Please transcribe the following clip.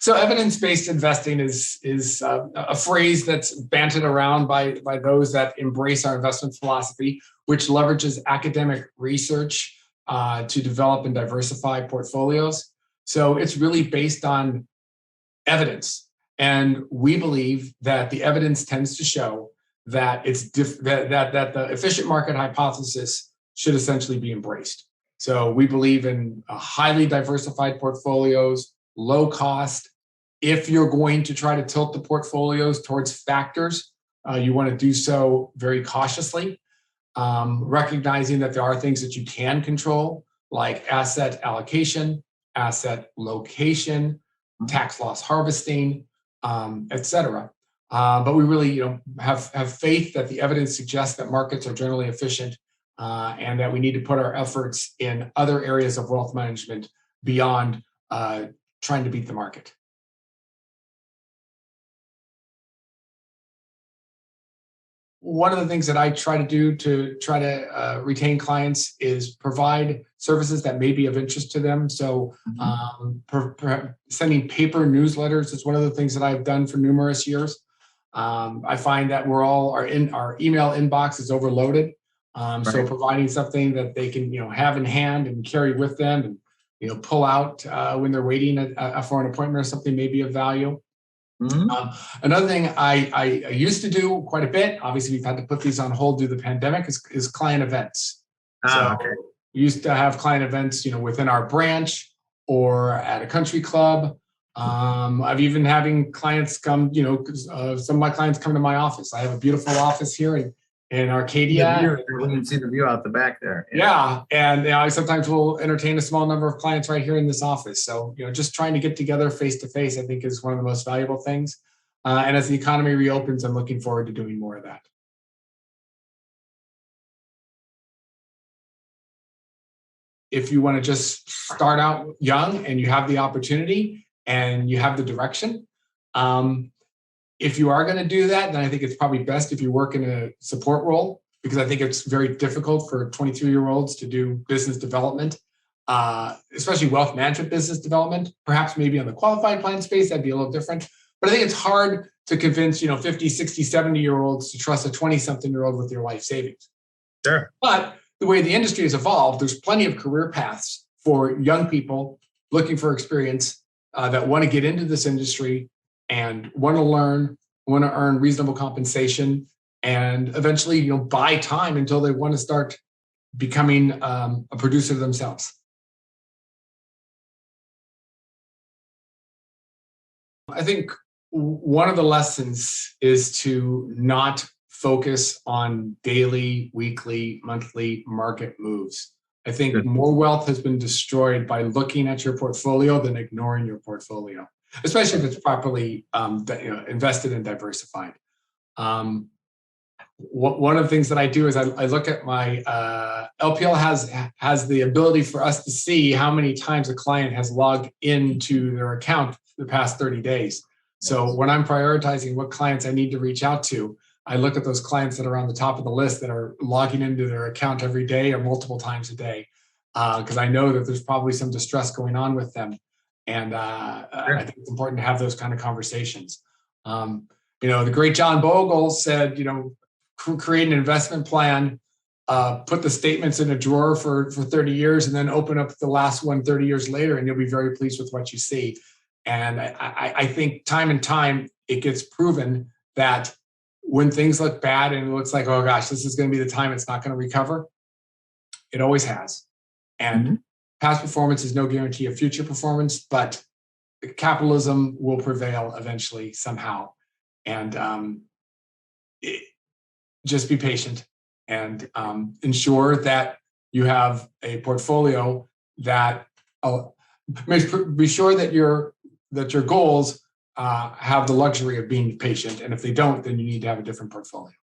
So evidence-based investing is a phrase that's banted around by those that embrace our investment philosophy, which leverages academic research to develop and diversify portfolios. So it's really based on evidence, and we believe that the evidence tends to show that that the efficient market hypothesis should essentially be embraced. So we believe in highly diversified portfolios, low cost. If you're going to try to tilt the portfolios towards factors, you want to do so very cautiously, recognizing that there are things that you can control, like asset allocation, asset location, tax loss harvesting, et cetera. But we really have faith that the evidence suggests that markets are generally efficient, and that we need to put our efforts in other areas of wealth management beyond trying to beat the market. One of the things that I try to do to try to retain clients is provide services that may be of interest to them. So sending paper newsletters is one of the things that I've done for numerous years. I find that our email inbox is overloaded. So providing something that they can have in hand and carry with them, and pull out when they're waiting for an appointment or something may be of value. Another thing I used to do quite a bit, obviously we've had to put these on hold due to the pandemic, is client events. We used to have client events, within our branch or at a country club. I've even having clients come, some of my clients come to my office. I have a beautiful office here in Arcadia. We can see the view out the back there. Yeah. And I sometimes will entertain a small number of clients right here in this office. So, just trying to get together face to face, I think, is one of the most valuable things. And as the economy reopens, I'm looking forward to doing more of that. If you want to just start out young and you have the opportunity and you have the direction, if you are going to do that, then I think it's probably best if you work in a support role, because I think it's very difficult for 23-year-olds to do business development, especially wealth management business development. Perhaps maybe on the qualified plan space, that'd be a little different. But I think it's hard to convince, 50, 60, 70-year-olds to trust a 20-something-year-old with your life savings. Sure. But the way the industry has evolved, there's plenty of career paths for young people looking for experience that want to get into this industry and want to learn, want to earn reasonable compensation, and eventually, buy time until they want to start becoming a producer themselves. I think one of the lessons is to not focus on daily, weekly, monthly market moves. I think more wealth has been destroyed by looking at your portfolio than ignoring your portfolio, especially if it's properly invested and diversified. One of the things that I do is I look at my LPL has the ability for us to see how many times a client has logged into their account the past 30 days. So when I'm prioritizing what clients I need to reach out to, I look at those clients that are on the top of the list that are logging into their account every day or multiple times a day, because I know that there's probably some distress going on with them. And I think it's important to have those kind of conversations. The great John Bogle said, create an investment plan, put the statements in a drawer for 30 years, and then open up the last one 30 years later, and you'll be very pleased with what you see. And I think time and time it gets proven that when things look bad and it looks like, oh gosh, this is going to be the time it's not going to recover, it always has. And past performance is no guarantee of future performance, but capitalism will prevail eventually somehow. And just be patient and ensure that you have a portfolio that be sure that your goals have the luxury of being patient. And if they don't, then you need to have a different portfolio.